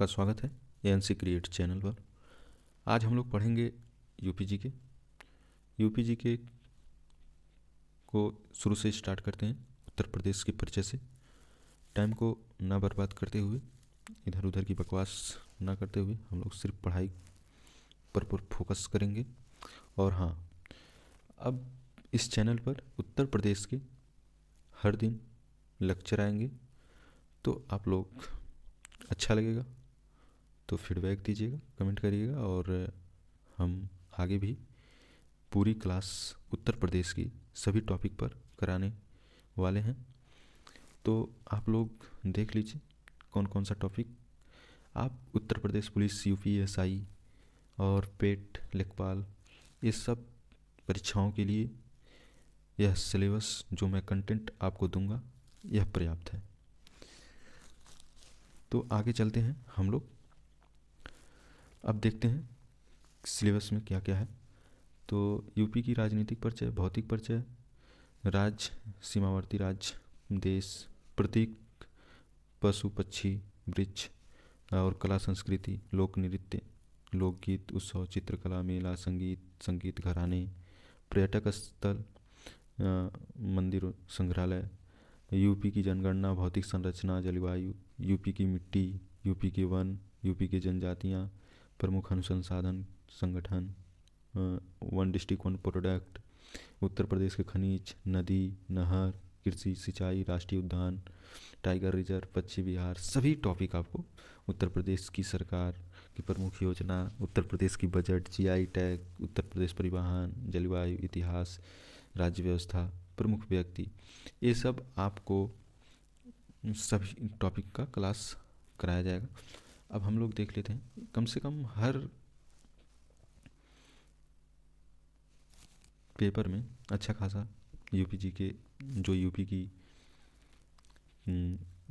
आपका स्वागत है एएनसी क्रिएट चैनल पर। आज हम लोग पढ़ेंगे यूपीजीके। यूपीजीके को शुरू से स्टार्ट करते हैं, उत्तर प्रदेश के परिचय से। टाइम को ना बर्बाद करते हुए, इधर उधर की बकवास ना करते हुए हम लोग सिर्फ पढ़ाई पर फोकस करेंगे। और हाँ, अब इस चैनल पर उत्तर प्रदेश के हर दिन लेक्चर आएंगे, तो आप लोग अच्छा लगेगा तो फीडबैक दीजिएगा, कमेंट करिएगा, और हम आगे भी पूरी क्लास उत्तर प्रदेश की सभी टॉपिक पर कराने वाले हैं। तो आप लोग देख लीजिए कौन कौन सा टॉपिक। आप उत्तर प्रदेश पुलिस, यूपीएसआई और पेट, लेखपाल, ये सब परीक्षाओं के लिए यह सिलेबस जो मैं कंटेंट आपको दूंगा यह पर्याप्त है। तो आगे चलते हैं हम लोग। अब देखते हैं सिलेबस में क्या क्या है। तो यूपी की राजनीतिक परिचय, भौतिक परिचय, राज्य, सीमावर्ती राज्य, देश, प्रतीक, पशु पक्षी, वृक्ष और कला संस्कृति, लोक नृत्य, लोकगीत, उत्सव, चित्रकला, मेला, संगीत घराने, पर्यटक स्थल, मंदिर, संग्रहालय, यूपी की जनगणना, भौतिक संरचना, जलवायु, यूपी की मिट्टी, यूपी के वन, यूपी की जनजातियाँ, प्रमुख अनुसंधान संगठन, one district one product, Uttar Pradesh के खनिज, नदी, नहर, कृषि, सिंचाई, राष्ट्रीय उद्यान, टाइगर रिजर्व, पश्चिमी बिहार, सभी टॉपिक आपको उत्तर प्रदेश की सरकार की प्रमुख योजना, उत्तर प्रदेश की budget, GI tag, Uttar Pradesh परिवहन, जलवायु, इतिहास, राज्य व्यवस्था, प्रमुख व्यक्ति, ये सब आपको सभी टॉपिक का क्लास कराया जाएगा। अब हम लोग देख लेते हैं, कम से कम हर पेपर में अच्छा खासा यूपीजी के जो यूपी की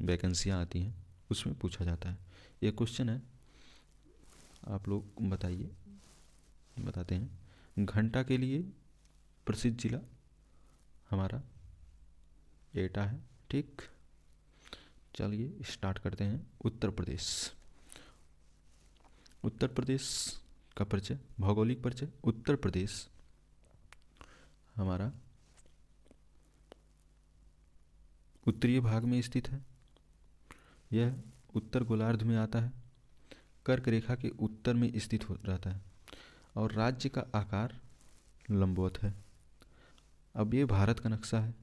वैकेंसियाँ आती हैं उसमें पूछा जाता है। ये क्वेश्चन है, आप लोग बताइए, बताते हैं। घंटा के लिए प्रसिद्ध जिला हमारा एटा है। ठीक, चलिए स्टार्ट करते हैं। उत्तर प्रदेश। उत्तर प्रदेश का परिचय, भौगोलिक परिचय। उत्तर प्रदेश हमारा उत्तरीय भाग में स्थित है। यह उत्तर गोलार्ध में आता है, कर्क रेखा के उत्तर में स्थित हो रहता है और राज्य का आकार लंबवत है। अब ये भारत का नक्शा है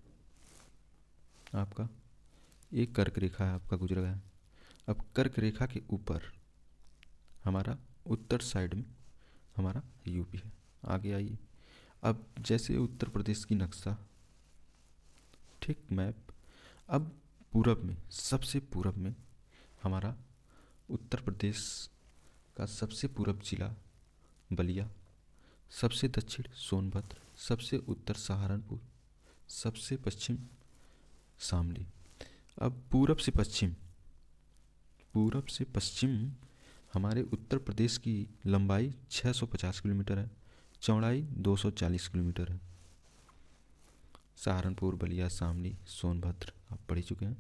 आपका, एक कर्क रेखा है आपका गुजर गया है। अब कर्क रेखा के ऊपर हमारा उत्तर साइड में हमारा यूपी है। आगे आइए, अब जैसे उत्तर प्रदेश की नक्शा, ठीक, मैप। अब पूरब में, सबसे पूरब में हमारा उत्तर प्रदेश का सबसे पूरब जिला बलिया, सबसे दक्षिण सोनभद्र, सबसे उत्तर सहारनपुर, सबसे पश्चिम शामली। अब पूरब से पश्चिम हमारे उत्तर प्रदेश की लंबाई 650 किलोमीटर है, चौड़ाई 240 किलोमीटर है। सहारनपुर, बलिया, शामली, सोनभद्र आप पढ़ चुके हैं।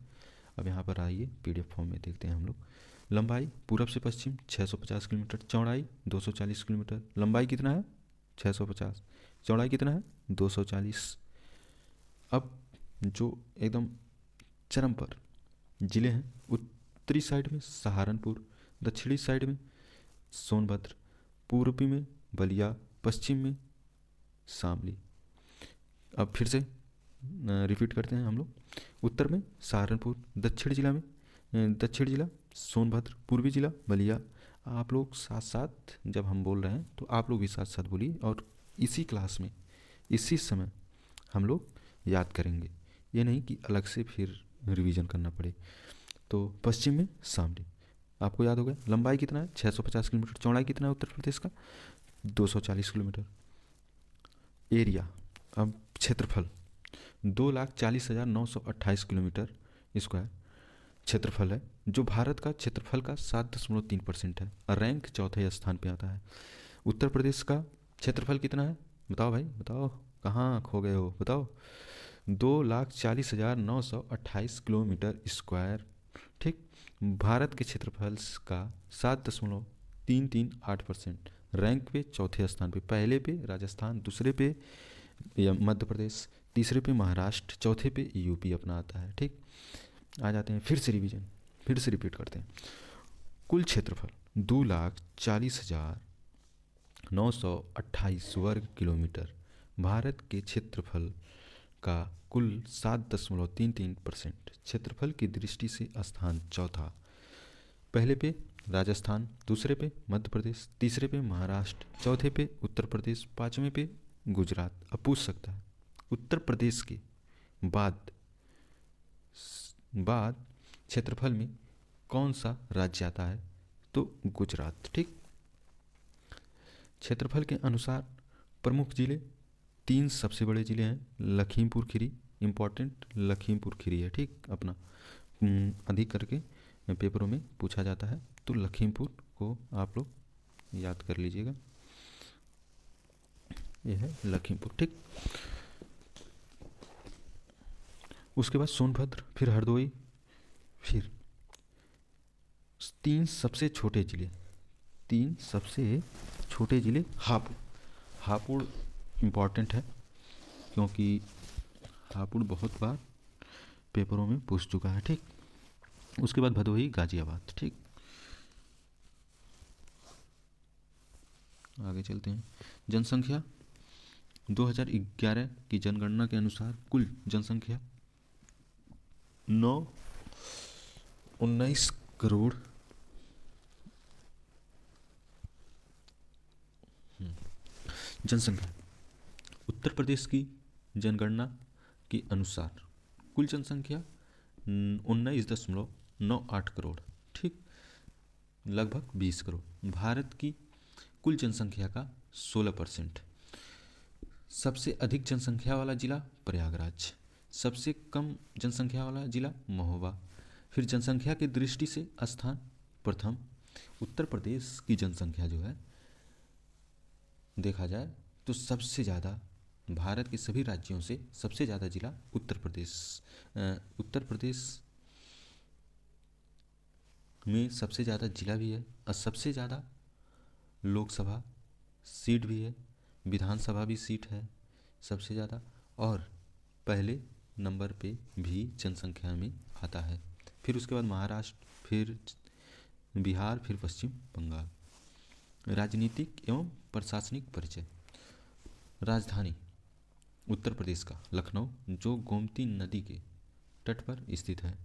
अब यहाँ पर आइए, पीडीएफ फॉर्म में देखते हैं हम लोग। लंबाई पूरब से पश्चिम 650 किलोमीटर, चौड़ाई 240 किलोमीटर। लंबाई कितना है? 650। चौड़ाई कितना है? 240। अब जो एकदम चरम पर जिले हैं, उत्तरी साइड में सहारनपुर, दक्षिणी साइड में सोनभद्र, पूर्वी में बलिया, पश्चिम में शामली। अब फिर से रिपीट करते हैं हम लोग। उत्तर में सहारनपुर, दक्षिण जिला सोनभद्र, पूर्वी जिला बलिया। आप लोग साथ साथ जब हम बोल रहे हैं तो आप लोग भी साथ साथ बोलिए, और इसी क्लास में इसी समय हम लोग याद करेंगे, ये नहीं कि अलग से फिर रिवीजन करना पड़े। तो पश्चिम में शामली आपको याद हो गया। लंबाई कितना है? 650 किलोमीटर। चौड़ाई कितना है उत्तर प्रदेश का? 240 किलोमीटर। एरिया, अब क्षेत्रफल 2,40,928 किलोमीटर स्क्वायर क्षेत्रफल है, जो भारत का क्षेत्रफल का 7.3% है। रैंक चौथे स्थान पे आता है। उत्तर प्रदेश का क्षेत्रफल कितना है? बताओ भाई, बताओ, कहाँ खो गए हो, बताओ। 2,40,928 किलोमीटर स्क्वायर। ठीक, भारत के क्षेत्रफल का 7.338%। रैंक पे चौथे स्थान पे, पहले पे राजस्थान, दूसरे पे या मध्य प्रदेश, तीसरे पे महाराष्ट्र, चौथे पे यूपी अपना आता है। ठीक, आ जाते हैं फिर से रिवीजन, फिर से रिपीट करते हैं। कुल क्षेत्रफल 2,40,928 वर्ग किलोमीटर। भारत के क्षेत्रफल का कुल 7.33%। क्षेत्रफल की दृष्टि से स्थान चौथा, पहले पे राजस्थान, दूसरे पे मध्य प्रदेश, तीसरे पे महाराष्ट्र, चौथे पे उत्तर प्रदेश, पाँचवें पे गुजरात। अब पूछ सकता है उत्तर प्रदेश के बाद बाद क्षेत्रफल में कौन सा राज्य आता है, तो गुजरात। ठीक, क्षेत्रफल के अनुसार प्रमुख जिले, 3 सबसे बड़े जिले हैं। लखीमपुर खीरी, इम्पोर्टेंट लखीमपुर खीरी है। ठीक, अपना अधिक करके पेपरों में पूछा जाता है, तो लखीमपुर को आप लोग याद कर लीजिएगा, यह है लखीमपुर। ठीक, उसके बाद सोनभद्र, फिर हरदोई, फिर 3 सबसे छोटे जिले, 3 सबसे छोटे जिले। हापुड़, हापुड़ इम्पॉर्टेंट है क्योंकि हापुड़ बहुत बार पेपरों में पूछ चुका है। ठीक, उसके बाद भदोही, गाजियाबाद। ठीक, आगे चलते हैं। जनसंख्या 2011 की जनगणना के अनुसार कुल जनसंख्या 19 करोड़ जनसंख्या। उत्तर प्रदेश की जनगणना के अनुसार कुल जनसंख्या 19.98 करोड़। ठीक, लगभग 20 करोड़। भारत की कुल जनसंख्या का 16%। सबसे अधिक जनसंख्या वाला जिला प्रयागराज, सबसे कम जनसंख्या वाला जिला महोबा। फिर जनसंख्या की दृष्टि से स्थान प्रथम। उत्तर प्रदेश की जनसंख्या जो है देखा जाए तो सबसे ज़्यादा, भारत के सभी राज्यों से सबसे ज़्यादा जिला उत्तर प्रदेश। उत्तर प्रदेश में सबसे ज़्यादा जिला भी है और सबसे ज़्यादा लोकसभा सीट भी है, विधानसभा भी सीट है सबसे ज़्यादा, और पहले नंबर पे भी जनसंख्या में आता है। फिर उसके बाद महाराष्ट्र, फिर बिहार, फिर पश्चिम बंगाल। राजनीतिक एवं प्रशासनिक परिचय। राजधानी उत्तर प्रदेश का लखनऊ, जो गोमती नदी के तट पर स्थित है।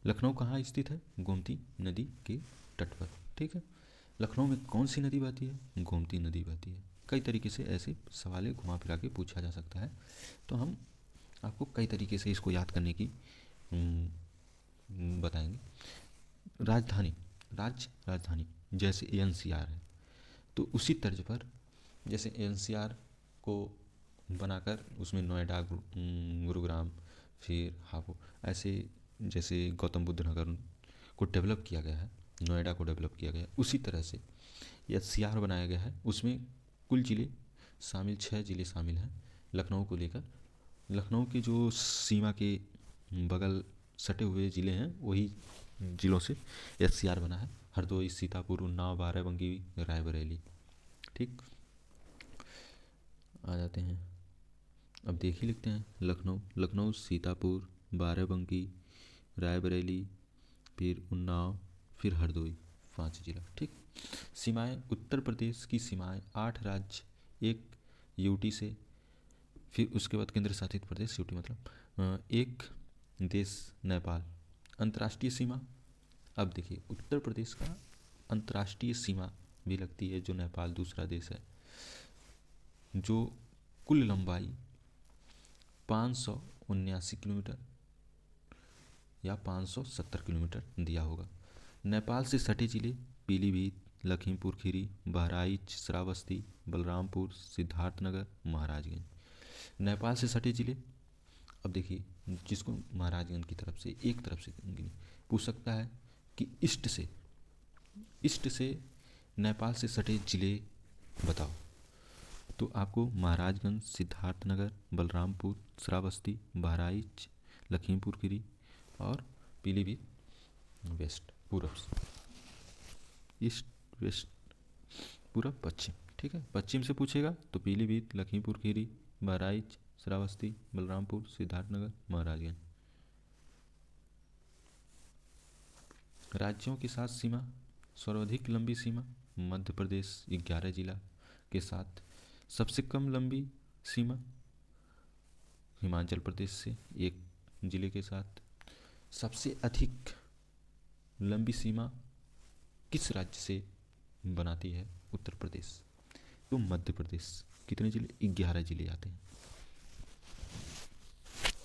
लखनऊ कहाँ स्थित है? गोमती नदी के तट पर। ठीक है, लखनऊ में कौन सी नदी बहती है? गोमती नदी बहती है। कई तरीके से ऐसे सवाल घुमा फिरा के पूछा जा सकता है, तो हम आपको कई तरीके से इसको याद करने की बताएंगे। राजधानी, राजधानी जैसे एनसीआर है, तो उसी तर्ज पर जैसे एनसीआर को बनाकर उसमें नोएडा, गुरुग्राम, फिर हापुड़, ऐसे जैसे गौतम बुद्ध नगर को डेवलप किया गया है, नोएडा को डेवलप किया गया है, उसी तरह से एनसीआर बनाया गया है। उसमें कुल जिले शामिल, 6 जिले शामिल हैं लखनऊ को लेकर। लखनऊ की जो सीमा के बगल सटे हुए ज़िले हैं वही ज़िलों से एनसीआर बना है। हरदोई, सीतापुर, उन्नाव, बाराबंकी, रायबरेली। ठीक, आ जाते हैं, अब देख ही लिखते हैं। लखनऊ, सीतापुर, बाराबंकी, रायबरेली, फिर उन्नाव, फिर हरदोई, 5 जिला। ठीक, सीमाएं, उत्तर प्रदेश की सीमाएं 8 राज्य, 1 यूटी से, फिर उसके बाद केंद्र शासित प्रदेश, यूटी मतलब 1 देश नेपाल। अंतर्राष्ट्रीय सीमा, अब देखिए उत्तर प्रदेश का अंतर्राष्ट्रीय सीमा भी लगती है जो नेपाल दूसरा देश है, जो कुल लंबाई 579 किलोमीटर या 570 किलोमीटर दिया होगा। नेपाल से सटे जिले पीलीभीत, लखीमपुर खीरी, बहराइच, श्रावस्ती, बलरामपुर, सिद्धार्थनगर, महाराजगंज। नेपाल से सटे जिले, अब देखिए जिसको महाराजगंज की तरफ से एक तरफ से पूछ सकता है कि ईस्ट से नेपाल से सटे जिले बताओ, तो आपको महाराजगंज, सिद्धार्थनगर, बलरामपुर, श्रावस्ती, बहराइच, लखीमपुर खीरी और पीलीभीत वेस्ट पूरब से, ईस्ट वेस्ट, पूरब पश्चिम। ठीक है, पश्चिम से पूछेगा तो पीलीभीत, लखीमपुर खीरी, बहराइच, श्रावस्ती, बलरामपुर, सिद्धार्थनगर, महाराजगंज। राज्यों के साथ सीमा, सर्वाधिक लंबी सीमा मध्य प्रदेश 11 जिला के साथ, सबसे कम लंबी सीमा हिमाचल प्रदेश से 1 जिले के साथ, सबसे अधिक लंबी सीमा किस राज्य से बनाती है? उत्तर प्रदेश। तो मध्य प्रदेश कितने जिले? 11 जिले आते हैं।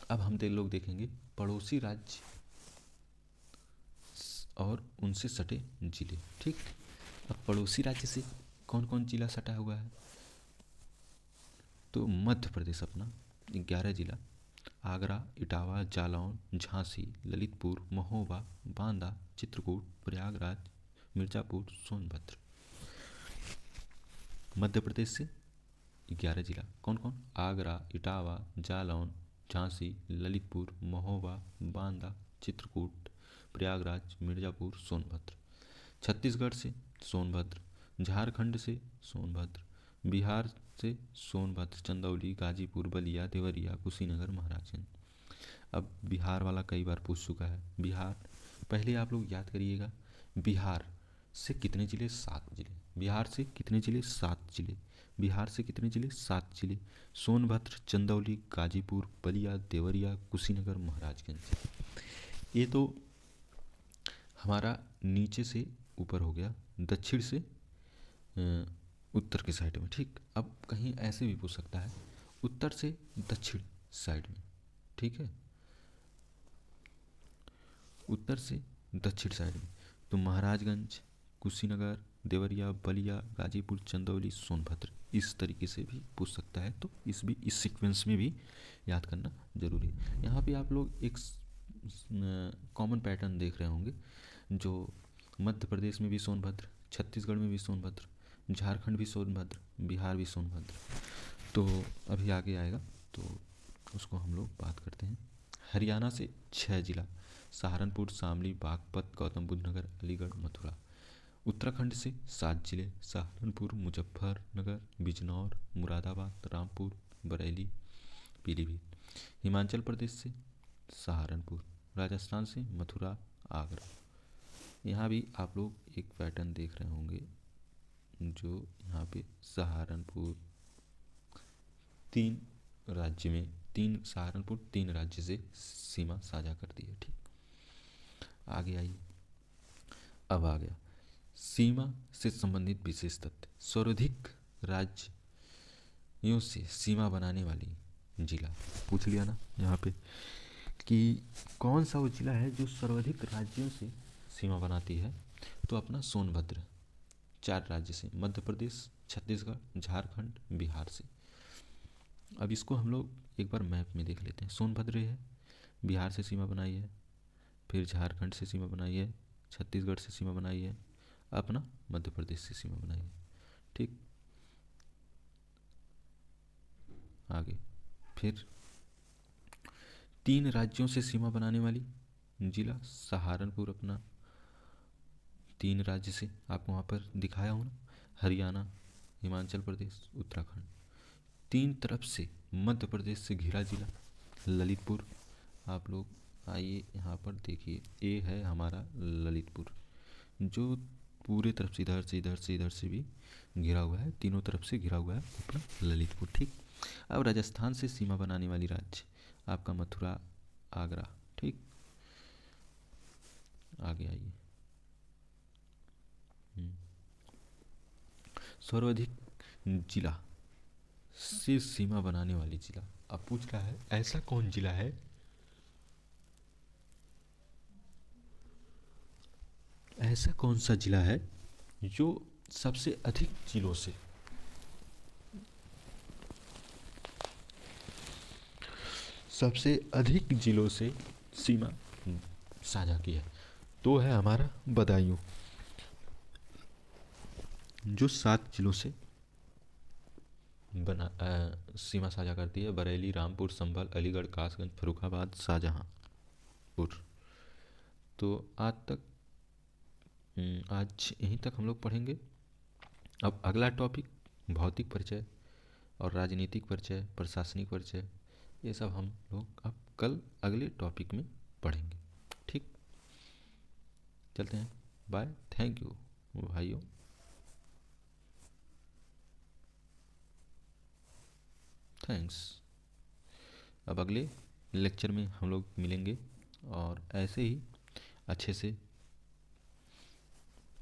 अब हम लोग देखेंगे पड़ोसी राज्य और उनसे सटे जिले। ठीक, अब पड़ोसी राज्य से कौन कौन जिला सटा हुआ है? तो मध्य प्रदेश अपना 11 जिला, आगरा, इटावा, जालौन, झांसी, ललितपुर, महोबा, बांदा, चित्रकूट, प्रयागराज, मिर्ज़ापुर, सोनभद्र। मध्य प्रदेश से 11 जिला कौन कौन? आगरा, इटावा, जालौन, झांसी, ललितपुर, महोबा, बांदा, चित्रकूट, प्रयागराज, मिर्ज़ापुर, सोनभद्र। छत्तीसगढ़ से सोनभद्र, झारखंड से सोनभद्र, बिहार से सोनभद्र, चंदौली, गाजीपुर, बलिया, देवरिया, कुशीनगर, महाराजगंज। अब बिहार वाला कई बार पूछ चुका है। बिहार, पहले आप लोग याद करिएगा, बिहार से कितने जिले? 7 जिले। बिहार से कितने जिले? 7 जिले। बिहार से कितने जिले? 7 जिले। सोनभद्र, चंदौली, गाजीपुर, बलिया, देवरिया, कुशीनगर, महाराजगंज। ये तो हमारा नीचे से ऊपर हो गया, दक्षिण से उत्तर के साइड में। ठीक, अब कहीं ऐसे भी पूछ सकता है, उत्तर से दक्षिण साइड में। ठीक है, उत्तर से दक्षिण साइड में, तो महाराजगंज, कुशीनगर, देवरिया, बलिया, गाजीपुर, चंदौली, सोनभद्र, इस तरीके से भी पूछ सकता है। तो इस सीक्वेंस में भी याद करना जरूरी है। यहाँ पे आप लोग एक कॉमन पैटर्न देख रहे होंगे, जो मध्य प्रदेश में भी सोनभद्र, छत्तीसगढ़ में भी सोनभद्र, झारखंड भी सोनभद्र, बिहार भी सोनभद्र। तो अभी आगे आएगा तो उसको हम लोग बात करते हैं। हरियाणा से 6 जिला, सहारनपुर, शामली, बागपत, गौतम बुद्ध नगर, अलीगढ़, मथुरा। उत्तराखंड से 7 जिले, सहारनपुर, मुजफ्फरनगर, बिजनौर, मुरादाबाद, रामपुर, बरेली, पीलीभीत। हिमाचल प्रदेश से सहारनपुर, राजस्थान से मथुरा, आगरा। यहाँ भी आप लोग एक पैटर्न देख रहे होंगे, जो यहाँ पे सहारनपुर 3 राज्य में, 3 राज्य से सीमा साझा करती है। ठीक, आगे आइए। अब आ गया सीमा से संबंधित विशेष तथ्य। सर्वाधिक राज्यों से सीमा बनाने वाली जिला पूछ लिया ना यहाँ पे, कि कौन सा वो जिला है जो सर्वाधिक राज्यों से सीमा बनाती है? तो अपना सोनभद्र, 4 राज्य से, मध्य प्रदेश, छत्तीसगढ़, झारखंड, बिहार से। अब इसको हम लोग एक बार मैप में देख लेते हैं। सोनभद्र है, बिहार से सीमा बनाई है, फिर झारखंड से सीमा बनाई है, छत्तीसगढ़ से सीमा बनाई है, अपना मध्य प्रदेश से सीमा बनाई है। ठीक, आगे फिर 3 राज्यों से सीमा बनाने वाली जिला सहारनपुर, अपना 3 राज्य से, आपको वहाँ पर दिखाया हूँ ना, हरियाणा, हिमाचल प्रदेश, उत्तराखंड। 3 तरफ से मध्य प्रदेश से घिरा जिला ललितपुर। आप लोग आइए यहाँ पर देखिए, ये है हमारा ललितपुर, जो पूरे तरफ से इधर से इधर से इधर से भी घिरा हुआ है, तीनों तरफ से घिरा हुआ है अपना ललितपुर। ठीक, अब राजस्थान से सीमा बनाने वाली राज्य आपका मथुरा, आगरा। ठीक, आगे आइए। सर्वाधिक जिला से सीमा बनाने वाली जिला, अब पूछ रहा है ऐसा कौन जिला है, ऐसा कौन सा जिला है जो सबसे अधिक जिलों से सीमा साझा की है? तो है हमारा बदायूं, जो 7 जिलों से सीमा साझा करती है। बरेली, रामपुर, संभल, अलीगढ़, कासगंज, फर्रुखाबाद, शाहजहांपुर। तो आज तक आज यहीं तक हम लोग पढ़ेंगे। अब अगला टॉपिक भौतिक परिचय और राजनीतिक परिचय, प्रशासनिक परिचय, ये सब हम लोग अब कल अगले टॉपिक में पढ़ेंगे। ठीक, चलते हैं, बाय, थैंक यू भाइयों, थैंक्स। अब अगले लेक्चर में हम लोग मिलेंगे और ऐसे ही अच्छे से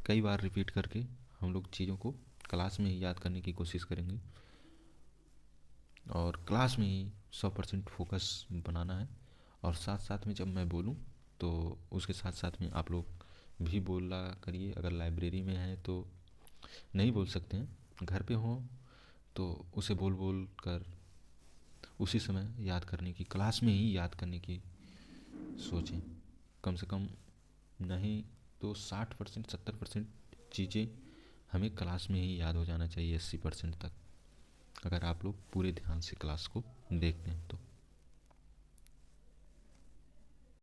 कई बार रिपीट करके हम लोग चीज़ों को क्लास में ही याद करने की कोशिश करेंगे और क्लास में ही 100% फोकस बनाना है। और साथ साथ में जब मैं बोलूँ तो उसके साथ साथ में आप लोग भी बोला करिए। अगर लाइब्रेरी में है तो नहीं बोल सकते हैं, घर पे हो तो उसे बोल बोल कर उसी समय याद करने की, क्लास में ही याद करने की सोचें। कम से कम नहीं तो 60% 70% चीज़ें हमें क्लास में ही याद हो जाना चाहिए, 80% तक, अगर आप लोग पूरे ध्यान से क्लास को देखते हैं तो।